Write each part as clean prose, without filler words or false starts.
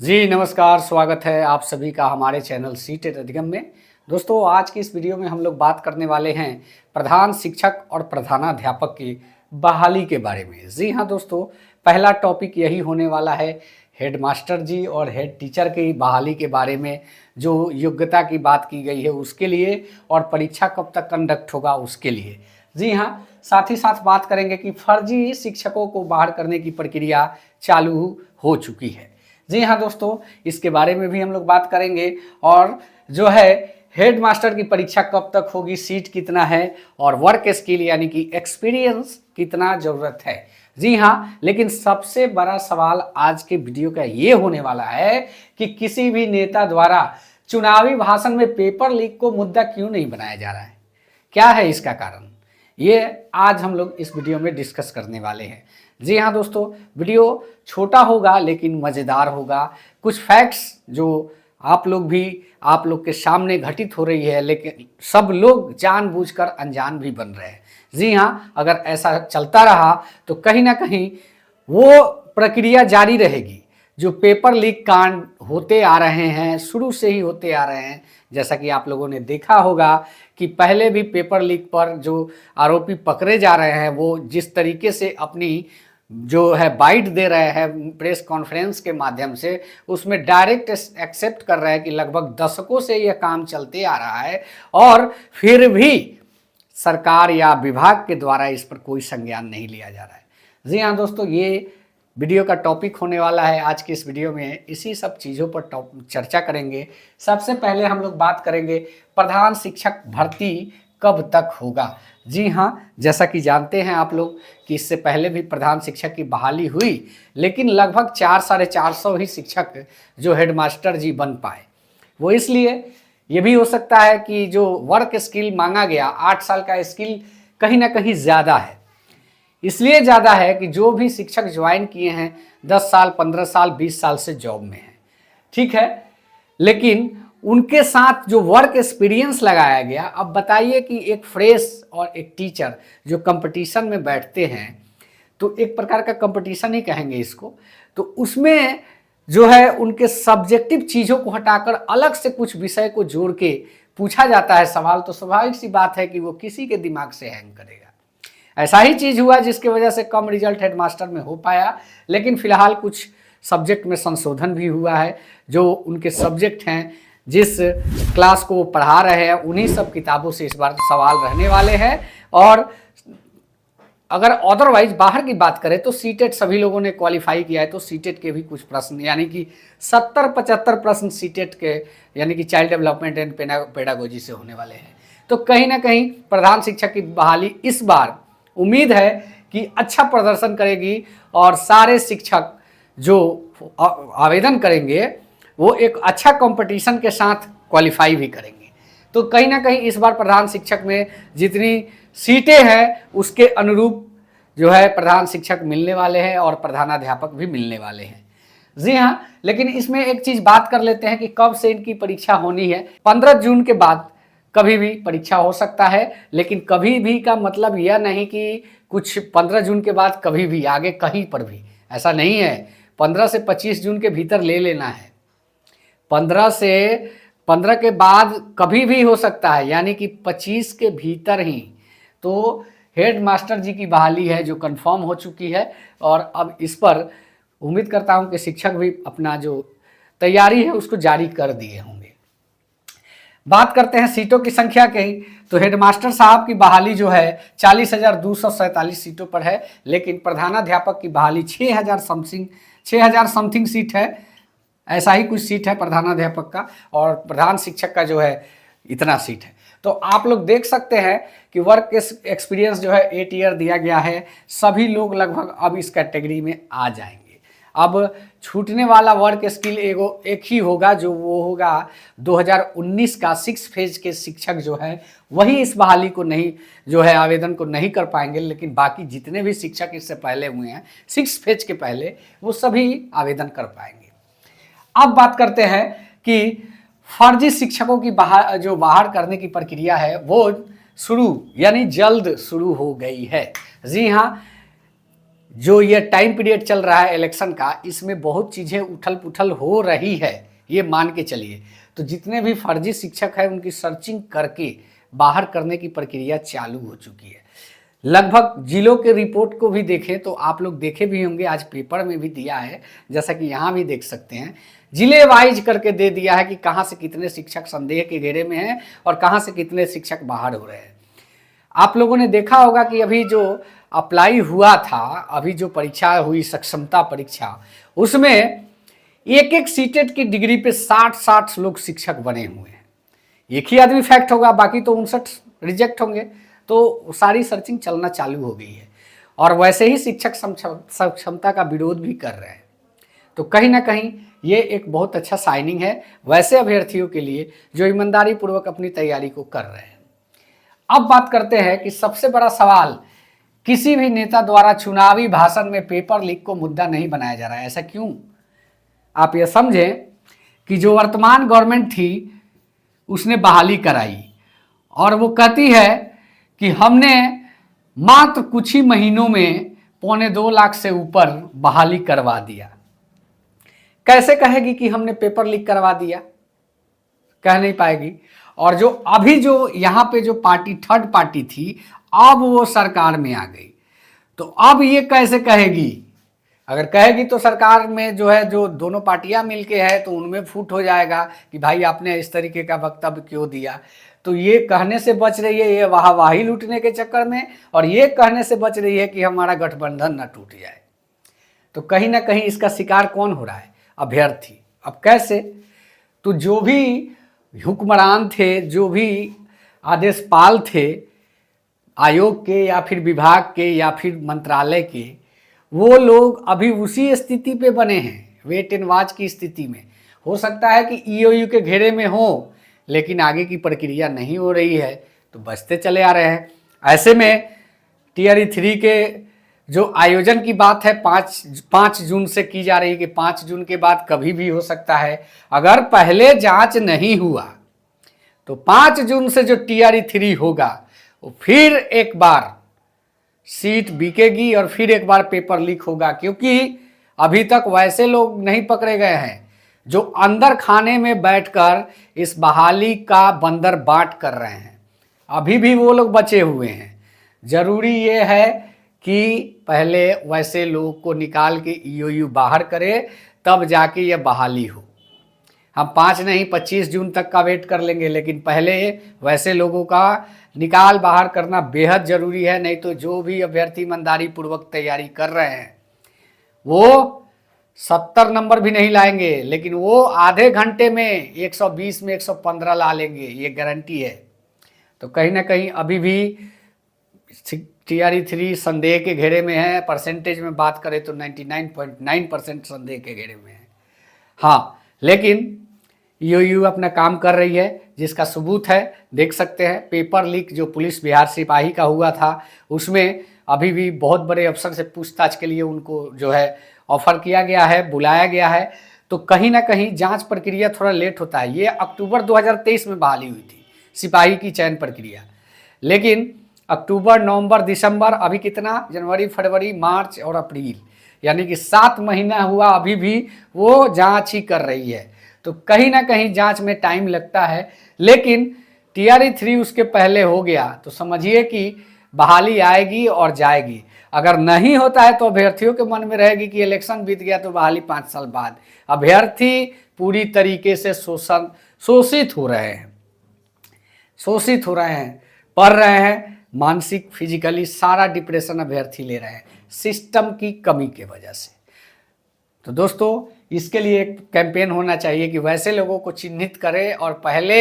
जी नमस्कार, स्वागत है आप सभी का हमारे चैनल सीटेट अधिगम में। दोस्तों, आज की इस वीडियो में हम लोग बात करने वाले हैं प्रधान शिक्षक और प्रधानाध्यापक की बहाली के बारे में। जी हाँ दोस्तों, पहला टॉपिक यही होने वाला है हेडमास्टर जी और हेड टीचर की बहाली के बारे में, जो योग्यता की बात की गई है उसके लिए और परीक्षा कब तक कंडक्ट होगा उसके लिए। जी हाँ, साथ ही साथ बात करेंगे कि फर्जी शिक्षकों को बाहर करने की प्रक्रिया चालू हो चुकी है। जी हाँ दोस्तों, इसके बारे में भी हम लोग बात करेंगे और जो है हेड मास्टर की परीक्षा कब तक होगी, सीट कितना है और वर्क स्किल यानी कि एक्सपीरियंस कितना ज़रूरत है। जी हाँ, लेकिन सबसे बड़ा सवाल आज के वीडियो का ये होने वाला है कि किसी भी नेता द्वारा चुनावी भाषण में पेपर लीक को मुद्दा क्यों नहीं बनाया जा रहा है, क्या है इसका कारण, ये आज हम लोग इस वीडियो में डिस्कस करने वाले हैं। जी हाँ दोस्तों, वीडियो छोटा होगा लेकिन मज़ेदार होगा। कुछ फैक्ट्स जो आप लोग के सामने घटित हो रही है, लेकिन सब लोग जानबूझकर अनजान भी बन रहे हैं। जी हाँ, अगर ऐसा चलता रहा तो कहीं ना कहीं वो प्रक्रिया जारी रहेगी जो पेपर लीक कांड होते आ रहे हैं, शुरू से ही होते आ रहे हैं। जैसा कि आप लोगों ने देखा होगा कि पहले भी पेपर लीक पर जो आरोपी पकड़े जा रहे हैं वो जिस तरीके से अपनी जो है बाइट दे रहे हैं प्रेस कॉन्फ्रेंस के माध्यम से, उसमें डायरेक्ट एक्सेप्ट कर रहे हैं कि लगभग दशकों से यह काम चलते आ रहा है और फिर भी सरकार या विभाग के द्वारा इस पर कोई संज्ञान नहीं लिया जा रहा है। जी हाँ दोस्तों, ये वीडियो का टॉपिक होने वाला है। आज की इस वीडियो में इसी सब चीज़ों पर चर्चा करेंगे। सबसे पहले हम लोग बात करेंगे प्रधान शिक्षक भर्ती कब तक होगा। जी हाँ, जैसा कि जानते हैं आप लोग कि इससे पहले भी प्रधान शिक्षक की बहाली हुई, लेकिन लगभग 400-450 ही शिक्षक जो हेडमास्टर जी बन पाए। वो इसलिए ये भी हो सकता है कि जो वर्क स्किल मांगा गया 8 साल का स्किल कहीं ना कहीं ज़्यादा है, इसलिए ज़्यादा है कि जो भी शिक्षक ज्वाइन किए हैं 10 साल 15 साल 20 साल से जॉब में हैं, ठीक है, लेकिन उनके साथ जो वर्क एक्सपीरियंस लगाया गया। अब बताइए कि एक फ्रेश और एक टीचर जो कंपटीशन में बैठते हैं, तो एक प्रकार का कंपटीशन ही कहेंगे इसको, तो उसमें जो है उनके सब्जेक्टिव चीज़ों को हटाकर अलग से कुछ विषय को जोड़ के पूछा जाता है सवाल, तो स्वाभाविक सी बात है कि वो किसी के दिमाग से हैंग करेगा। ऐसा ही चीज़ हुआ जिसकी वजह से कम रिजल्ट हेडमास्टर में हो पाया, लेकिन फिलहाल कुछ सब्जेक्ट में संशोधन भी हुआ है। जो उनके सब्जेक्ट हैं, जिस क्लास को वो पढ़ा रहे हैं, उन्हीं सब किताबों से इस बार सवाल रहने वाले हैं। और अगर अदरवाइज बाहर की बात करें तो सीटेट सभी लोगों ने क्वालिफाई किया है, तो सीटेट के भी कुछ प्रश्न यानी कि 70-75 प्रश्न सीटेट के यानी कि चाइल्ड डेवलपमेंट एंड पेडागोजी से होने वाले हैं। तो कहीं ना कहीं प्रधान शिक्षक की बहाली इस बार उम्मीद है कि अच्छा प्रदर्शन करेगी और सारे शिक्षक जो आवेदन करेंगे वो एक अच्छा कंपटीशन के साथ क्वालिफाई भी करेंगे। तो कहीं ना कहीं इस बार प्रधान शिक्षक में जितनी सीटें हैं उसके अनुरूप जो है प्रधान शिक्षक मिलने वाले हैं और प्रधानाध्यापक भी मिलने वाले हैं। जी हाँ, लेकिन इसमें एक चीज़ बात कर लेते हैं कि कब से इनकी परीक्षा होनी है। 15 जून के बाद कभी भी परीक्षा हो सकता है, लेकिन कभी भी का मतलब यह नहीं कि कुछ 15 जून के बाद कभी भी आगे कहीं पर भी, ऐसा नहीं है। 15 से 25 जून के भीतर ले लेना है, 15 के बाद कभी भी हो सकता है, यानी कि 25 के भीतर ही। तो हेड मास्टर जी की बहाली है जो कंफर्म हो चुकी है और अब इस पर उम्मीद करता हूं कि शिक्षक भी अपना जो तैयारी है उसको जारी कर दिए होंगे। बात करते हैं सीटों की संख्या की, तो हेडमास्टर साहब की बहाली जो है 40,247 सीटों पर है, लेकिन प्रधानाध्यापक की बहाली 6,000 समथिंग सीट है। ऐसा ही कुछ सीट है प्रधानाध्यापक का, और प्रधान शिक्षक का जो है इतना सीट है। तो आप लोग देख सकते हैं कि वर्क एक्सपीरियंस जो है 8 ईयर दिया गया है। सभी लोग लगभग अब इस कैटेगरी में आ जाएंगे। अब छूटने वाला वर्क स्किल एक ही होगा, जो वो होगा 2019 का 6 फेज के शिक्षक जो है वही इस बहाली को नहीं जो है आवेदन को नहीं कर पाएंगे, लेकिन बाकी जितने भी शिक्षक इससे पहले हुए हैं 6 फेज के पहले, वो सभी आवेदन कर पाएंगे। अब बात करते हैं कि फर्जी शिक्षकों की बाहर करने की प्रक्रिया है वो शुरू यानी जल्द शुरू हो गई है। जी हाँ, जो ये टाइम पीरियड चल रहा है इलेक्शन का, इसमें बहुत चीज़ें उथल पुथल हो रही है, ये मान के चलिए। तो जितने भी फर्जी शिक्षक हैं उनकी सर्चिंग करके बाहर करने की प्रक्रिया चालू हो चुकी है। लगभग जिलों के रिपोर्ट को भी देखें तो आप लोग देखे भी होंगे, आज पेपर में भी दिया है, जैसा कि यहाँ भी देख सकते हैं, जिले वाइज करके दे दिया है कि कहाँ से कितने शिक्षक संदेह के घेरे में हैं और कहाँ से कितने शिक्षक बाहर हो रहे हैं। आप लोगों ने देखा होगा कि अभी जो अप्लाई हुआ था, अभी जो परीक्षा हुई सक्षमता परीक्षा, उसमें एक एक सीटेट की डिग्री पे 60 लोग शिक्षक बने हुए हैं। एक ही आदमी फैक्ट होगा, बाकी तो 59 रिजेक्ट होंगे। तो सारी सर्चिंग चलना चालू हो गई है और वैसे ही शिक्षक सक्षमता का विरोध भी कर रहे हैं। तो कहीं ना कहीं ये एक बहुत अच्छा साइनिंग है वैसे अभ्यर्थियों के लिए जो ईमानदारी पूर्वक अपनी तैयारी को कर रहे हैं। अब बात करते हैं कि सबसे बड़ा सवाल, किसी भी नेता द्वारा चुनावी भाषण में पेपर लीक को मुद्दा नहीं बनाया जा रहा है। ऐसा क्यों? आप ये समझें कि जो वर्तमान गवर्नमेंट थी उसने बहाली कराई और वो कहती है कि हमने मात्र कुछ ही महीनों में 1.25 लाख से ऊपर बहाली करवा दिया। कैसे कहेगी कि हमने पेपर लीक करवा दिया? कह नहीं पाएगी। और जो अभी जो यहाँ पे जो पार्टी थर्ड पार्टी थी, अब वो सरकार में आ गई, तो अब ये कैसे कहेगी? अगर कहेगी तो सरकार में जो है जो दोनों पार्टियां मिलके है तो उनमें फूट हो जाएगा कि भाई आपने इस तरीके का वक्तव्य क्यों दिया। तो ये कहने से बच रही है, ये वाहवाही लूटने के चक्कर में, और ये कहने से बच रही है कि हमारा गठबंधन ना टूट जाए। तो कहीं ना कहीं इसका शिकार कौन हो रहा है? अभ्यर्थी। अब कैसे? तो जो भी हुक्मरान थे, जो भी आदेशपाल थे आयोग के या फिर विभाग के या फिर मंत्रालय के, वो लोग अभी उसी स्थिति पे बने हैं, वेट एंड वॉच की स्थिति में। हो सकता है कि ईओयू के घेरे में हो, लेकिन आगे की प्रक्रिया नहीं हो रही है तो बचते चले आ रहे हैं। ऐसे में टीआरई 3 के जो आयोजन की बात है 5 जून से की जा रही है कि 5 जून के बाद कभी भी हो सकता है। अगर पहले जांच नहीं हुआ तो 5 जून से जो टीआरई 3 होगा वो फिर एक बार सीट बिकेगी और फिर एक बार पेपर लीक होगा, क्योंकि अभी तक वैसे लोग नहीं पकड़े गए हैं जो अंदर खाने में बैठकर इस बहाली का बंदर बाट कर रहे हैं। अभी भी वो लोग बचे हुए हैं। जरूरी ये है कि पहले वैसे लोगों को निकाल के ईओयू बाहर करे, तब जाके ये बहाली हो। हम 5 नहीं 25 जून तक का वेट कर लेंगे, लेकिन पहले वैसे लोगों का निकाल बाहर करना बेहद जरूरी है। नहीं तो जो भी अभ्यर्थी ईमानदारी पूर्वक तैयारी कर रहे हैं वो 70 नंबर भी नहीं लाएंगे, लेकिन वो आधे घंटे में 120 में 115 ला लेंगे, ये गारंटी है। तो कहीं ना कहीं अभी भी टीआरई 3 संदेह के घेरे में है। परसेंटेज में बात करें तो 99.9% संदेह के घेरे में है। हाँ, लेकिन ईओयू अपना काम कर रही है, जिसका सबूत है देख सकते हैं। पेपर लीक जो पुलिस बिहार सिपाही का हुआ था उसमें अभी भी बहुत बड़े अफसर से पूछताछ के लिए उनको जो है ऑफर किया गया है, बुलाया गया है। तो कहीं ना कहीं जांच प्रक्रिया थोड़ा लेट होता है। ये अक्टूबर 2023 में बहाली हुई थी सिपाही की चयन प्रक्रिया, लेकिन अक्टूबर, नवंबर, दिसंबर, अभी कितना, जनवरी, फरवरी, मार्च और अप्रैल, यानी कि 7 महीना हुआ, अभी भी वो जांच ही कर रही है। तो कहीं ना कहीं जांच में टाइम लगता है, लेकिन टीआरई 3 उसके पहले हो गया तो समझिए कि बहाली आएगी और जाएगी। अगर नहीं होता है तो अभ्यर्थियों के मन में रहेगी कि इलेक्शन बीत गया तो बहाली 5 साल बाद। अभ्यर्थी पूरी तरीके से शोषित हो रहे हैं, पढ़ रहे हैं, मानसिक फिजिकली सारा डिप्रेशन अभ्यर्थी ले रहे हैं सिस्टम की कमी के वजह से। तो दोस्तों, इसके लिए एक कैंपेन होना चाहिए कि वैसे लोगों को चिन्हित करें और पहले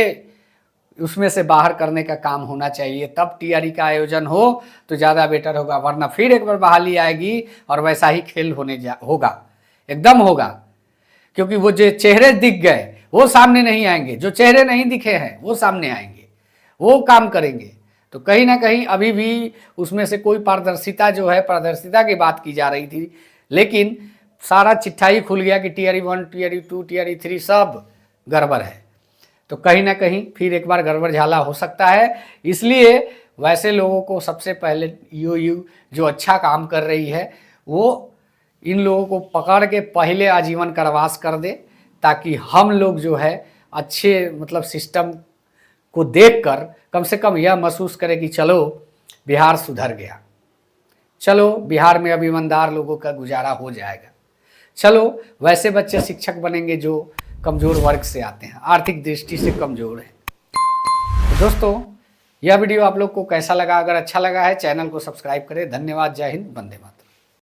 उसमें से बाहर करने का काम होना चाहिए, तब टीआरई का आयोजन हो तो ज़्यादा बेटर होगा। वरना फिर एक बार बहाली आएगी और वैसा ही खेल होगा, एकदम होगा। क्योंकि वो जो चेहरे दिख गए वो सामने नहीं आएंगे, जो चेहरे नहीं दिखे हैं वो सामने आएंगे, वो काम करेंगे। तो कहीं ना कहीं अभी भी उसमें से कोई पारदर्शिता जो है, पारदर्शिता की बात की जा रही थी, लेकिन सारा चिट्ठा ही खुल गया कि टीआरई 1, टीआरई 2, टीआरई 3 सब गड़बड़ है। तो कहीं ना कहीं फिर एक बार गड़बड़ झाला हो सकता है। इसलिए वैसे लोगों को सबसे पहले ईओयू जो अच्छा काम कर रही है वो इन लोगों को पकड़ के पहले आजीवन कारावास कर दे, ताकि हम लोग जो है अच्छे मतलब सिस्टम को देखकर कम से कम यह महसूस करें कि चलो बिहार सुधर गया, चलो बिहार में अब ईमानदार लोगों का गुजारा हो जाएगा, चलो वैसे बच्चे शिक्षक बनेंगे जो कमज़ोर वर्ग से आते हैं, आर्थिक दृष्टि से कमज़ोर हैं। तो दोस्तों, यह वीडियो आप लोग को कैसा लगा? अगर अच्छा लगा है चैनल को सब्सक्राइब करें। धन्यवाद। जय हिंद। वंदे मातरम।